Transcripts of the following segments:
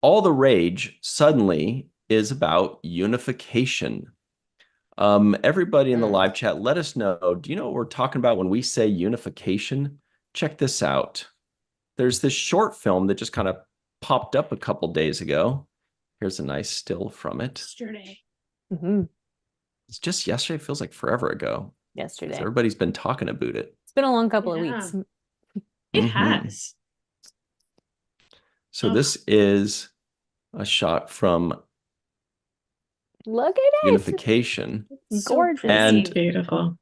all the rage suddenly is about unification. Everybody in the Mm. live chat, let us know. Do you know what we're talking about when we say unification? Check this out. There's this short film that just kind of popped up a couple days ago. Here's a nice still from it. Yesterday. Mhm. It's just yesterday, feels like forever ago. Yesterday. Everybody's been talking about it. It's been a long couple of Yeah. weeks. It Mhm. has. So Oh, this is a shot from Look at it. Unification It's so gorgeous. pretty. and Beautiful.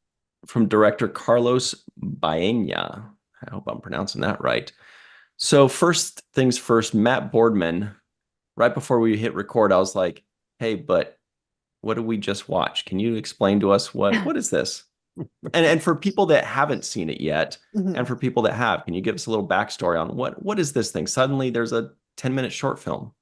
from director Carlos Baena. I hope I'm pronouncing that right. So first things first, Matt Boardman, right before we hit record, I was like, hey, but what did we just watch? Can you explain to us what is this? And for people that haven't seen it yet, and Mhm. for people that have, can you give us a little backstory on what is this thing? Suddenly there's a 10-minute short film.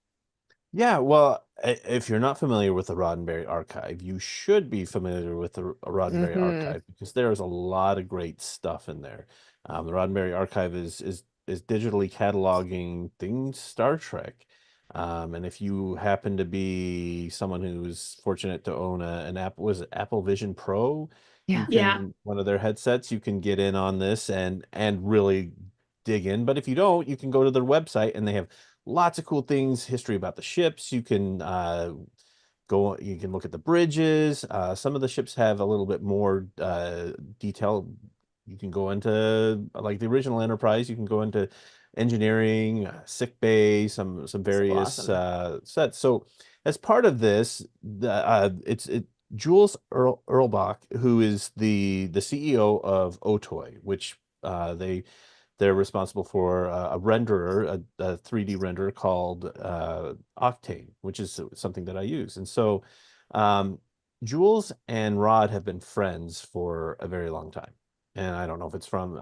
Yeah, well, if you're not familiar with the Roddenberry Archive, you should be familiar with the Roddenberry Mhm. Archive because there's a lot of great stuff in there. The Roddenberry Archive is digitally cataloging things Star Trek. And if you happen to be someone who's fortunate to own an Apple, was it Apple Vision Pro? You Yeah. Yeah. can one of their headsets, you can get in on this and really dig in. But if you don't, you can go to their website and they have lots of cool things, history about the ships. You can you can look at the bridges. Some of the ships have a little bit more detail. You can go into like the original Enterprise, you can go into engineering, sick bay, some So various awesome. sets. So as part of this, Jules Earlbach, who is the CEO of OTOY, which they're responsible for a renderer, a 3D renderer called Octane, which is something that I use. And so Jules and Rod have been friends for a very long time. And I don't know if it's from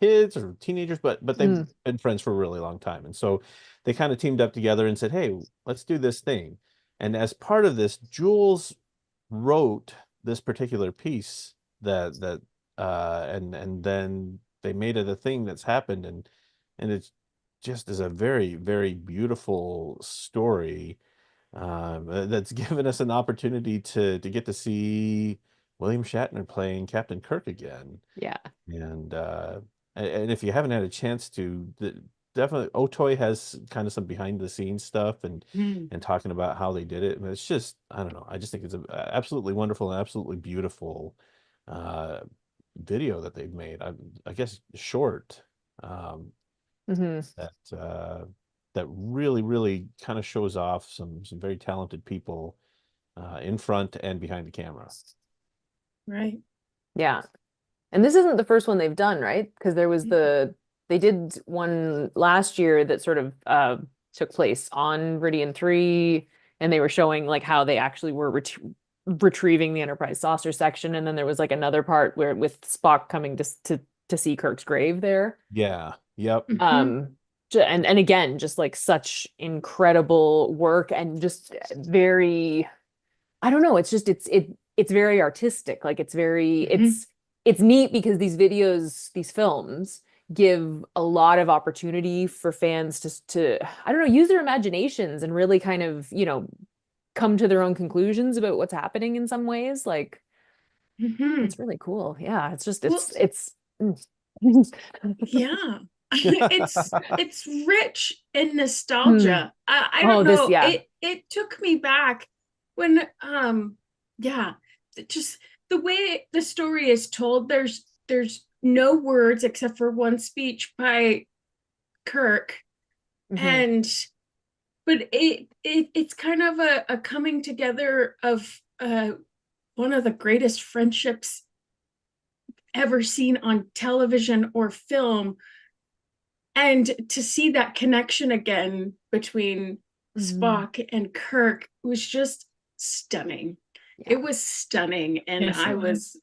kids or teenagers, but they've Mm. been friends for a really long time. And so they kind of teamed up together and said, "Hey, let's do this thing." And as part of this, Jules wrote this particular piece and then they made it a thing that's happened, and it's just is a very, very beautiful story that's given us an opportunity to get to see William Shatner playing Captain Kirk again. Yeah. And if you haven't had a chance to, definitely Otoy has kind of some behind the scenes stuff Mm. and talking about how they did it. And it's just, I don't know, I just think it's a absolutely wonderful and absolutely beautiful uh video that they've made. I guess short Hmm. that really, really kind of shows off some very talented people in front and behind the camera. Right. Yeah. And this isn't the first one they've done, right? Because there was they did one last year that sort of took place on Meridian 3, and they were showing like how they actually were retrieving the Enterprise saucer section, and then there was like another part where with Spock coming to see Kirk's grave there. Yeah. Yep. Mhm. And again, just like such incredible work and just very, I don't know, it's just it's very artistic. Like it's very Mhm. it's neat because these videos, these films give a lot of opportunity for fans to I don't know, use their imaginations and really kind of, come to their own conclusions about what's happening in some ways. Like Mhm. it's really cool. Yeah, it's just Well, it's mm. yeah. It's rich in Hmm. nostalgia. I Oh, don't this, know. yeah. It took me back when yeah, just the way the story is told, there's no words except for one speech by Kirk. Hmm. And but it's kind of a coming together of one of the greatest friendships ever seen on television or film, and to see that connection again between Hmm. Spock and Kirk was just stunning. Yeah. It was stunning, and Yes, it was.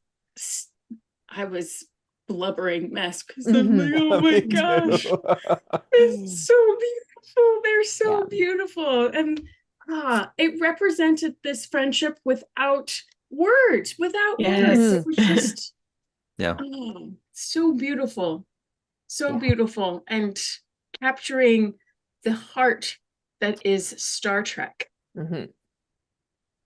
I was blubbering mess because I'm Hmm. like, oh my Me gosh, too. it's so beautiful. They're Yeah. so beautiful, and it represented this friendship without words, without words. Yes. It was just Yeah. so beautiful, so Yeah. beautiful, and capturing the heart that is Star Trek.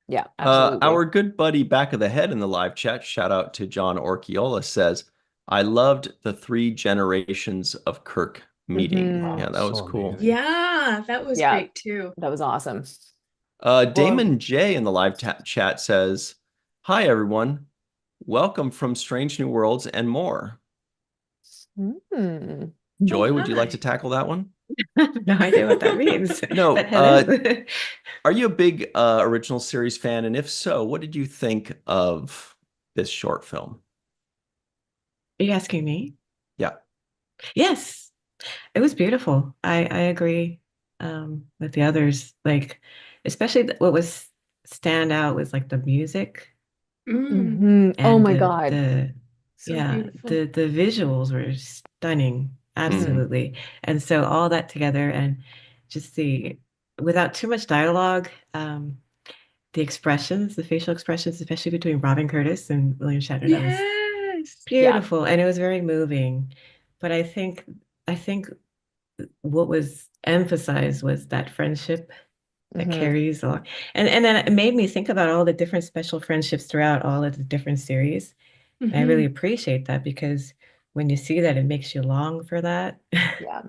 Yeah, absolutely. Our good buddy Back of the Head in the live chat, shout out to John Orchiola, says, I loved the 3 generations of Kirk meeting. Mhm. Yeah, Oh, that was so cool. amazing. Yeah, that was Yeah. great too. That was awesome. Damon J in the live chat says, hi, everyone. Welcome from Strange New Worlds and more. Mm. Joy, would you like hi. to tackle that one? No idea what that means. No, But hello. Are you a big original series fan? And if so, what did you think of this short film? Are you asking me? Yeah. Yes, it was beautiful. I agree with the others. Like, especially what was stand out was like the music Mm, Oh and my God. so yeah, beautiful. the visuals were stunning. Absolutely. And so all that together and just without too much dialogue, the expressions, the facial expressions, especially between Robin Curtis and William Shatner, that was Yes. beautiful and it was very moving. But I think what was emphasized was that friendship that Mhm. carries along. And then it made me think about all the different special friendships throughout all of the different series. And I really Mhm, appreciate that because when you see that, it makes you long for that, Yeah.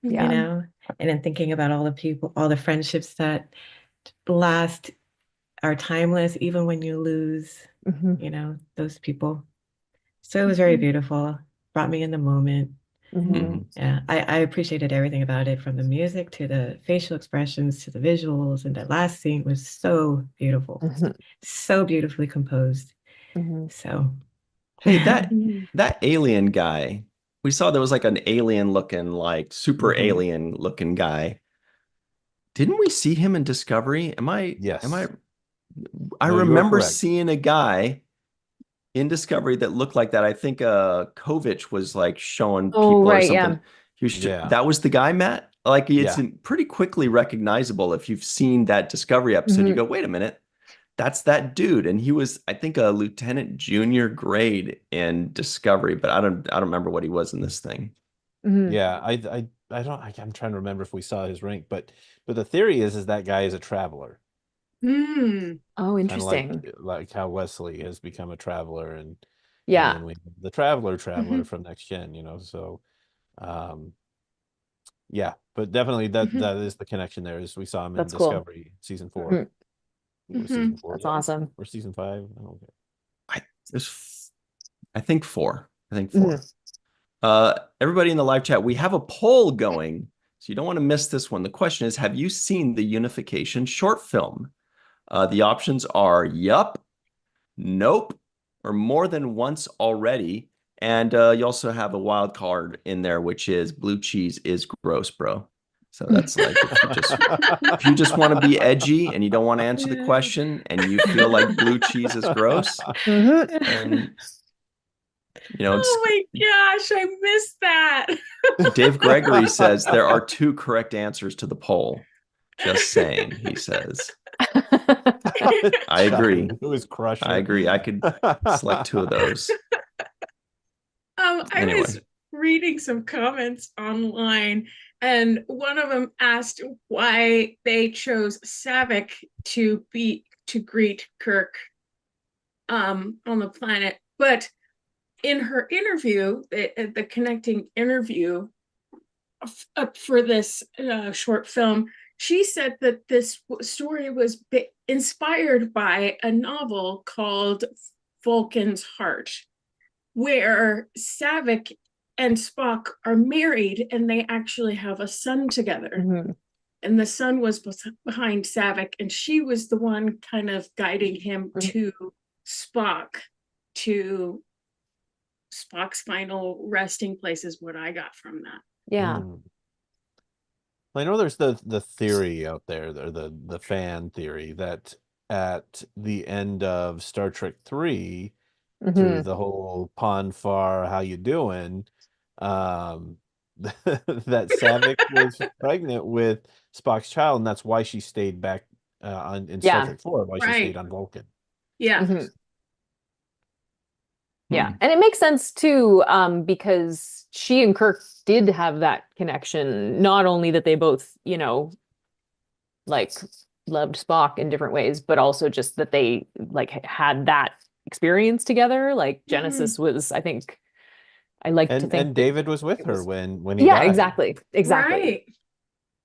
you Yeah. know? And then thinking about all the people, all the friendships that last, are timeless, even when you lose, Mhm. those people. So it was very mhm. beautiful, brought me in the moment. Mhm. Yeah, I appreciated everything about it, from the music to the facial expressions to the visuals. And that last scene was so beautiful, Mhm. so beautifully composed. Mhm. So, Hey, that Mhm. that alien guy, we saw there was like an alien looking, like super mhm. alien looking guy. Didn't we see him in Discovery? Yes. I No, you are remember correct. seeing a guy in Discovery that looked like that. I think Kovich was like showing Oh, people or right. something. Yeah. Yeah. That was the guy, Matt. Like it's Yeah. pretty quickly recognizable if you've seen that Discovery episode. You Mhm. go, wait a minute, that's that dude. And he was, I think, a lieutenant junior grade in Discovery, but I don't remember what he was in this thing. Mhm. Yeah. I don't, I'm trying to remember if we saw his rank, but the theory is that guy is a traveler, Mm, Oh, kind of interesting. like how Wesley has become a traveler, and Yeah. then we have the traveler mhm, from Next Gen, so um yeah, but definitely that mhm, that is the connection there, is we saw him in That's cool. Discovery season 4. Mhm. It was season mhm. 4 That's yet? awesome. Or season 5? I don't care. I there's, I think 4. I think 4. Mhm. Everybody in the live chat, we have a poll going, so you don't want to miss this one. The question is, have you seen the Unification short film? The options are yup, nope, or more than once already. And you also have a wild card in there, which is blue cheese is gross, bro. So that's like if you just want to be edgy and you don't want to answer the Yeah. question and you feel like blue cheese is gross, Mhm. and it's Oh my gosh, I missed that. Dave Gregory says there are 2 correct answers to the poll. Just saying, he says. I agree. It was I Crusher. agree. I could select 2 of those. I Anyway. was reading some comments online, and one of them asked why they chose Savick to greet Kirk on the planet. But in her interview, the connecting interview for this short film, she said that this story was inspired by a novel called Vulcan's Heart, where Savick and Spock are married and they actually have a son together. Mhm. And the son was behind Savick, and she was the one kind of guiding him Mhm. to Spock, to Spock's final resting place, is what I got from that. Yeah. I know there's the theory out there, the fan theory, that at the end of Star Trek 3, through Mhm. the whole Pon farr, how you doing, um, that Savick was pregnant with Spock's child, and that's why she stayed back in Star Yeah. Trek 4, why she stayed Right. on Vulcan. Yeah. Mhm. Yeah. And it makes sense too, because she and Kirk did have that connection. Not only that they both, like loved Spock in different ways, but also just that they like had that experience together. Like Genesis was, I think, I like to think And that David was with it her was, when he yeah, died. exactly. Right.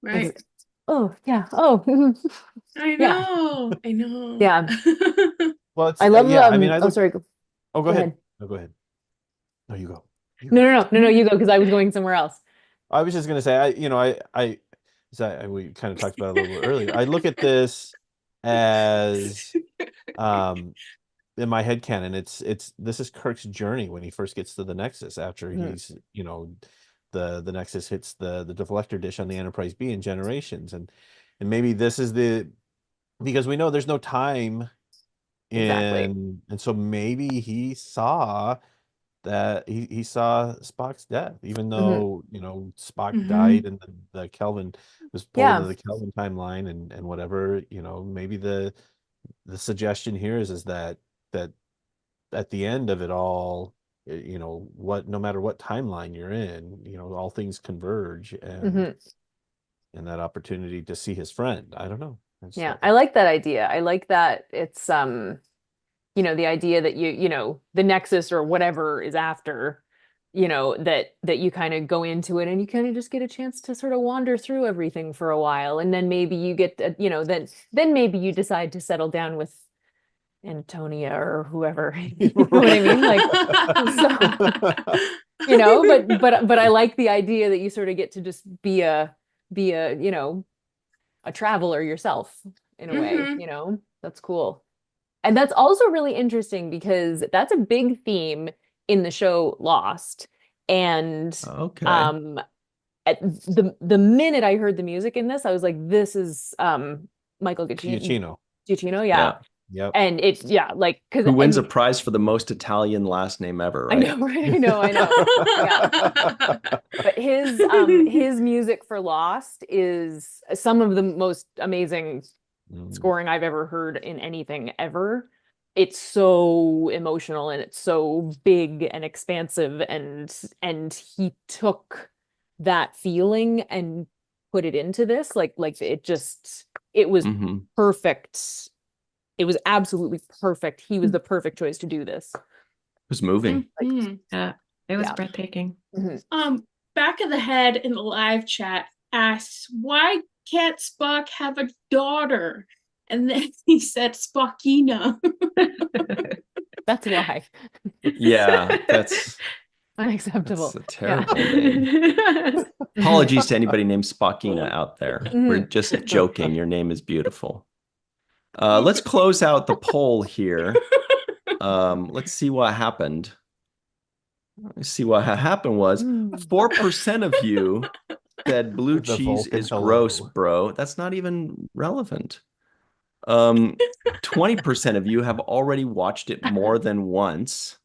Right. Oh, yeah. Oh, I yeah. know. I know. Yeah. Well, it's I love yeah. I mean, I oh, look. sorry. Go Oh, go ahead. ahead. No, go ahead. No, you go. You No, go. no, no, no, no, you go because I was going somewhere else. I was just gonna say, we kind of talked about it a little bit earlier. I look at this as, in my head canon, this is Kirk's journey when he first gets to the Nexus after Mhm. he's, the Nexus hits the deflector dish on the Enterprise B in Generations, and maybe this is because we know there's no time Exactly. and so maybe he saw that he saw Spock's death, even Mhm. though Spock Mhm. died and the Kelvin was pulled into Yeah. the Kelvin timeline and whatever. Maybe the suggestion here is that at the end of it all, no matter what timeline you're in, all things converge Mhm. and that opportunity to see his friend. I don't know. Yeah, I like that idea. I like that it's the idea that the Nexus or whatever is after, that you kind of go into it and you kind of just get a chance to sort of wander through everything for a while, and then maybe you get then maybe you decide to settle down with Antonia or whoever. You know what I mean? Like, so but I like the idea that you sort of get to just be a a traveler yourself in a way, Mhm. That's cool. And that's also really interesting because that's a big theme in the show Lost. And Okay. um at the minute I heard the music in this, I was like, this is Michael Giacchino. Giacchino, yeah. Yeah. Yep. And it's yeah, like because Who wins a and prize for the most Italian last name ever, I right? know, right? I know. Yeah. But his music for Lost is some of the most amazing Mm. scoring I've ever heard in anything ever. It's so emotional and it's so big and expansive, and he took that feeling and put it into this like it was Hmm. perfect. It was absolutely perfect. He was the perfect choice to do this. Who's moving? Mhm. Yeah, it was Yeah. breathtaking. Mhm. Back of the head in the live chat asks, why can't Spock have a daughter? And then he said Spockina. That's why. Yeah, that's Unacceptable. a Yeah. terrible name. Apologies to anybody named Spockina out there. We're Mhm. just joking. Your name is beautiful. Let's close out the poll here. Let's see what happened. Let's see what happened was Mm. 4% of you said blue The cheese Vulcan is gross, hello. bro. That's not even relevant. 20% of you have already watched it more than once.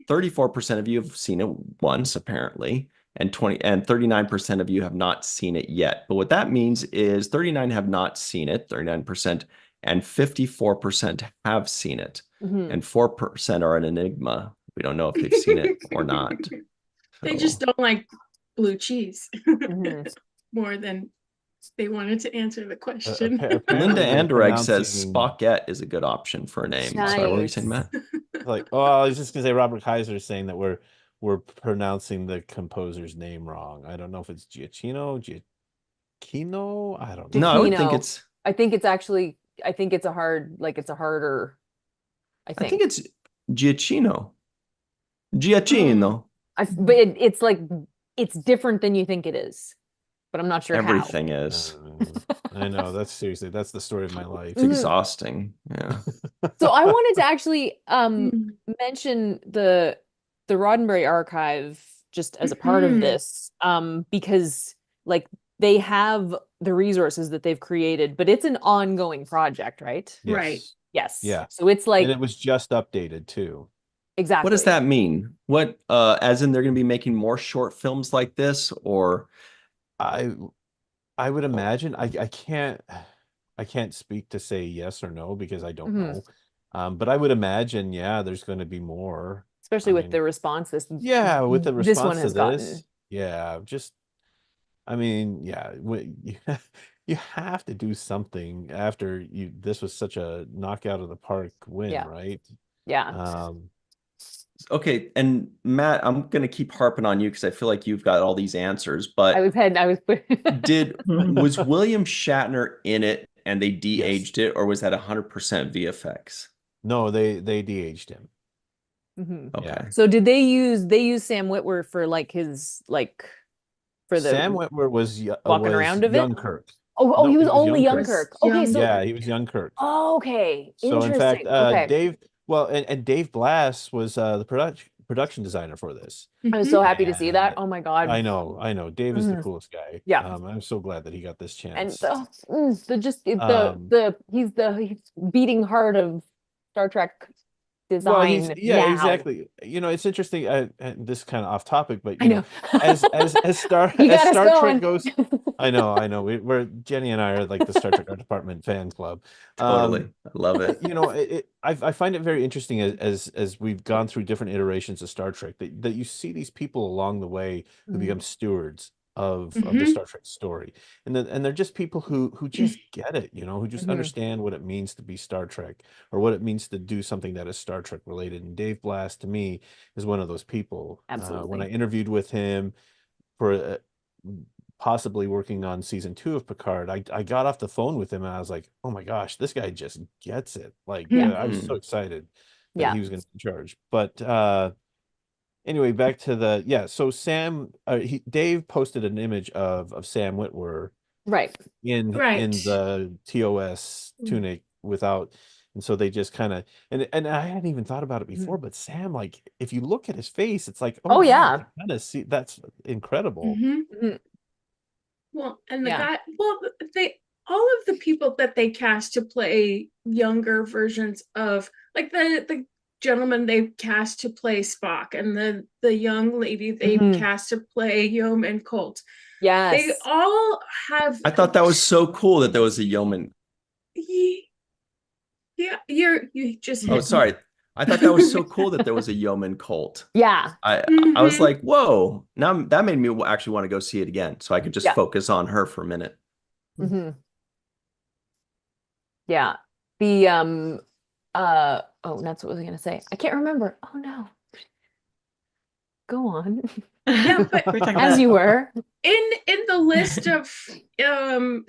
34% of you have seen it once, apparently, and 39% of you have not seen it yet. But what that means is 39 have not seen it, 39%, and 54% have seen it, Mhm. and 4% are an enigma. We don't know if they've seen it or not. They just So, don't like blue cheese Mhm. more than they wanted to answer the question. Linda Apparently they're Anderegg says pronouncing Spockette is a good option for a name. Sorry, what were you saying, Nice. Matt? like, oh, I was just gonna say Robert Kaiser is saying that we're pronouncing the composer's name wrong. I don't know if it's Giacchino, Giacchino. I don't No, know. I would think Giacchino. I think it's actually, I think it's it's a harder, I I think think. it's Giacchino. Oh. Giacchino. But it's like, it's different than you think it is, but I'm not sure how. Everything is. I know that's seriously that's the story of my life. It's Mhm. exhausting. Yeah. So I wanted to actually Mm. mention the Roddenberry Archive just as a part of Mhm. this, because like they have the resources that they've created, but it's an ongoing project, right? Right. Yes. Yes. Yeah. So it's And like it was just updated too. What does exactly. that mean? What, as in they're going to be making more short films like this, or I I would imagine I can't speak to say yes or no because I don't Mhm. know. But I would imagine, yeah, there's going to be more. Especially I with the mean, response yeah, with the this one response to has gotten. this, yeah, just I mean, yeah, you have to do something after this was such a knockout of the park win, Yeah. right? Yeah. Okay, and Matt, I'm gonna keep harping on you because I feel like you've got all these answers, I but was was William Shatner in it and they Yes. de-aged it, or was that 100% VFX? No, they de-aged him. Mhm. Okay. Yeah. So did they use Sam Witwer for like his for the Sam Witwer was walking around of it? young Kirk. Oh, No, he was he was only young young Kirk. Kirk. Okay, so Yeah, he was young Kirk. okay, So in fact, interesting. Okay. Dave, well, and Dave Blass was the production designer for this. I was so happy to And see that. Oh my God. I know. Dave is the Mhm. coolest guy. Yeah. I'm so glad that he got this And chance. he's the beating heart of Star Trek Well, design yeah, now. exactly. It's interesting. And this kind of off topic, but I know. as Star You got us Star going. Trek goes, I know. We're Jenny and I are like the Star Trek Art Department fan club. Totally. I love it. I find it very interesting as we've gone through different iterations of Star Trek that you see these people along the way who become stewards of the Star Trek story, and they're just people who just get it, who just understand what it means to be Star Trek or what it means to do something that is Star Trek related. And Dave Blass to me is one of those people. Absolutely. When I interviewed with him for possibly working on season 2 of Picard, I got off the phone with him and I was like, oh my gosh, this guy just gets it. Like, I was so excited that he was going to be in charge. But anyway, back to so Sam, Dave posted an image of Sam Witwer Right. in the TOS tunic without, and so they just kind of, and I hadn't even thought about it before, but Sam, like, if you look at his face, it's like, Oh, wow, yeah. I kind of see, that's incredible. Well, and the guy, all of the people that they cast to play younger versions of, like the gentleman they cast to play Spock, and the young lady they cast to play Yeoman Colt. Yes. They all have. I thought that was so cool that there was a yeoman. Yeah, you just. Oh, sorry. I thought that was so cool that there was a yeoman Colt. Yeah. I was like, whoa. Now that made me actually want to go see it again, so I could just focus on her for a minute. Yeah. The that's what I was gonna say. I can't remember. Oh no. Go on. Yeah, but as you were. In the list of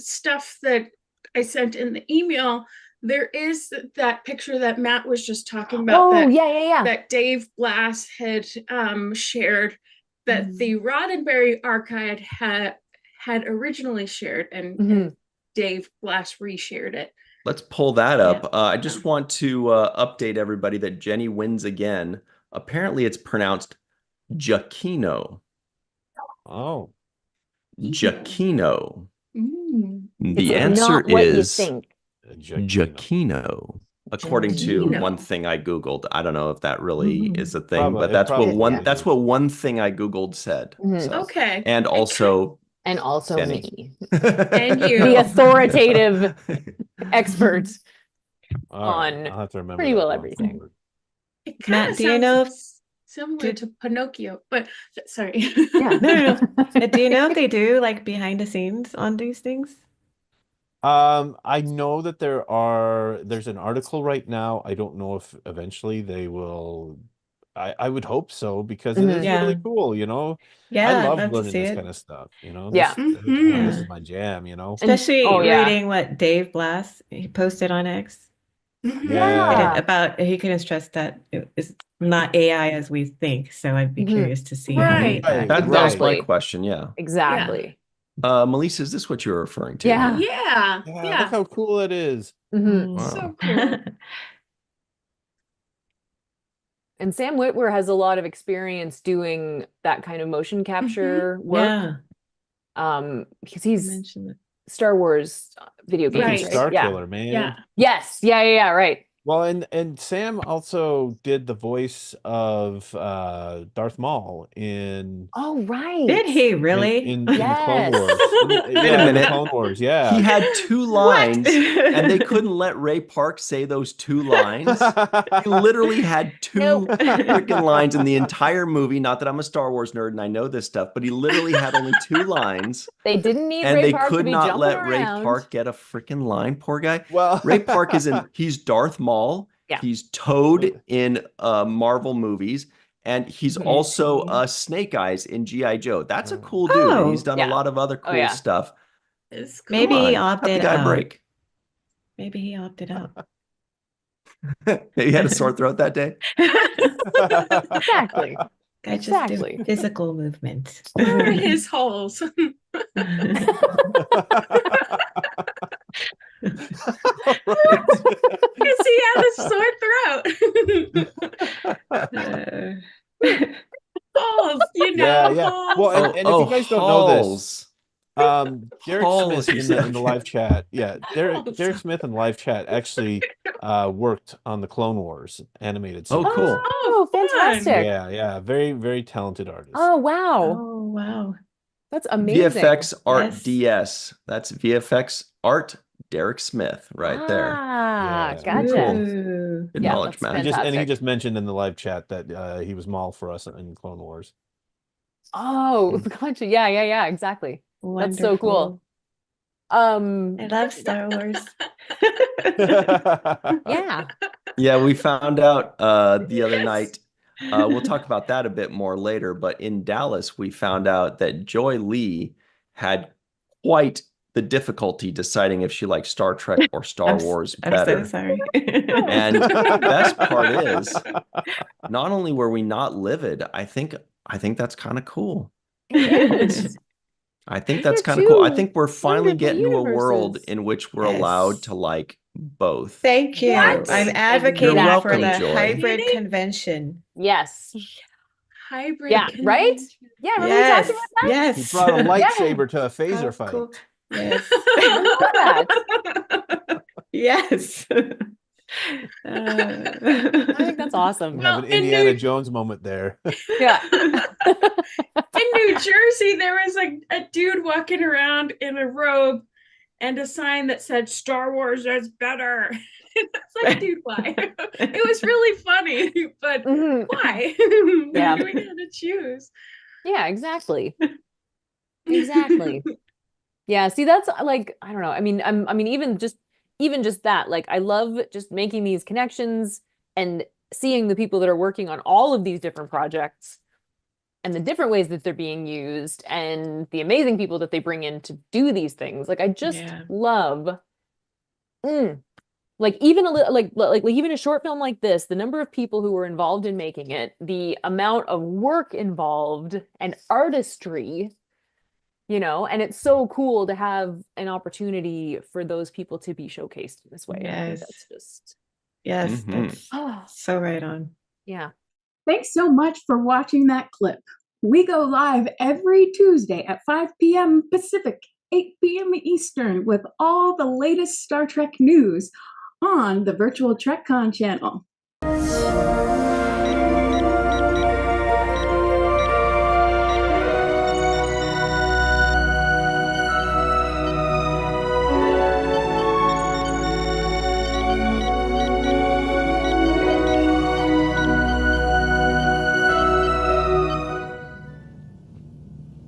stuff that I sent in the email, there is that picture that Matt was just talking about. That Dave Blass had shared, that the Roddenberry Archive had originally shared, and Dave Blass reshared it. Let's pull that up. I just want to update everybody that Jenny wins again. Apparently, it's pronounced Giacchino. Oh. Giacchino. The It's answer not what you is think. Giacchino. According to one thing I Googled. I don't know if that really is a thing, Probably, but that's that's what one thing I Googled said. So. Okay. And also Jenny. Me. And you. The authoritative expert on I'll have to remember pretty well everything. Matt, do you know if similar to Pinocchio, but sorry. Yeah. No. Do you know if they do like behind the scenes on these things? I know that there's an article right now. I don't know if eventually they will. I would hope so, because it is really cool, Yeah, I love I'd love to learning see this it. kind of stuff, Yeah. This is my jam, Especially reading what Dave Blass he posted on X. Yeah. He couldn't stress that it's not AI as we think. So I'd be curious to see how Right. they That was my question. Yeah. Exactly. Melissa, is this what you're referring to? Yeah. Yeah. Look how cool it is. Wow. So cool. And Sam Witwer has a lot of experience doing that kind of motion capture work. Because he's Star Wars video games, Right. right? Star Yeah. Killer, man. Yeah. Yes. Yeah. Right. Well, and Sam also did the voice of Darth Maul in Oh, right. Did he really? in the Clone Yes. Wars. Wait a In the minute. Clone Wars, He yeah. had 2 lines, and they couldn't let Ray Park say those 2 lines. He literally had 2 Nope. freaking lines in the entire movie. Not that I'm a Star Wars nerd and I know this stuff, but he literally had only 2 lines, They didn't need and Ray they Park to could be not jumping let Ray around. Park get a freaking line. Poor guy. Well, Ray Park he's Darth Maul. Yeah. He's Toad in Marvel movies. And he's also Snake Eyes in G.I. Joe. That's a cool dude. And he's Oh. done Yeah. a lot of other cool yeah. stuff. It's cool. Maybe he Come on, cut the opted guy a out. break. Maybe he opted out. He had a sore throat that day. Exactly. I just do Exactly. physical movement. Where are his holes? Because he had a sore throat. Holes, you know, Yeah. holes. Well, and if you guys don't know this, Halls. Derek Halls, Smith you in said, the okay. live chat, Derek Halls. Smith in the live chat actually worked on the Clone Wars animated Oh, series. cool. Oh, fun. fantastic. Yeah, very, very talented artist. Oh, wow. Oh, wow. That's amazing. VFX Art Yes. DS. That's VFX Art Derek Smith right there. Ah, Yeah. gotcha. Cool. Ooh. Good Yeah, knowledge, that's man. He fantastic. just mentioned in the live chat that he was Maul for us in Clone Wars. Oh, gotcha. Yeah, exactly. That's so cool. I love Star Wars. Yeah. Yeah, we found out the other night. We'll talk about that a bit more later, but in Dallas, we found out that Joy Lee had quite the difficulty deciding if she liked Star Trek or Star Wars I'm better. so sorry. And the best part is, not only were we not livid, I think that's kind of cool. Yes. I think These that's are kind of cool. I two think we're finally wonderful getting to a world universes. in which we're Yes. allowed to like both. Thank you. What? I'm advocating You're for welcome, the Joy. hybrid Really? convention. Yes. Hybrid. Yeah, right? convention. Yeah, remember we talked Yes. about that? Yes. He brought a lightsaber to a How phaser fight. cool. Yes. I love that. Yes. I think that's awesome. We have Well, an in Indiana New- Jones moment there. Yeah. In New Jersey, there was a dude walking around in a robe and a sign that said Star Wars is better. It's like, dude, why? It was really funny, but Mhm. why? Yeah. We gotta choose. Yeah, exactly. Exactly. Yeah, see, that's like, I don't know. I mean, even just that, like, I love just making these connections and seeing the people that are working on all of these different projects and the different ways that they're being used and the amazing people that they bring in to do these things. Like, I just Yeah. love, like, even a little, like even a short film like this, the number of people who were involved in making it, the amount of work involved and artistry, you know, and it's so cool to have an opportunity for those people to be showcased in this way. And I think Yes. that's just, Yes, Mhm. that's oh, so right on. yeah. Thanks so much for watching that clip. We go live every Tuesday at 5 p.m. Pacific, 8 p.m. Eastern with all the latest Star Trek news on the virtual TrekCon channel.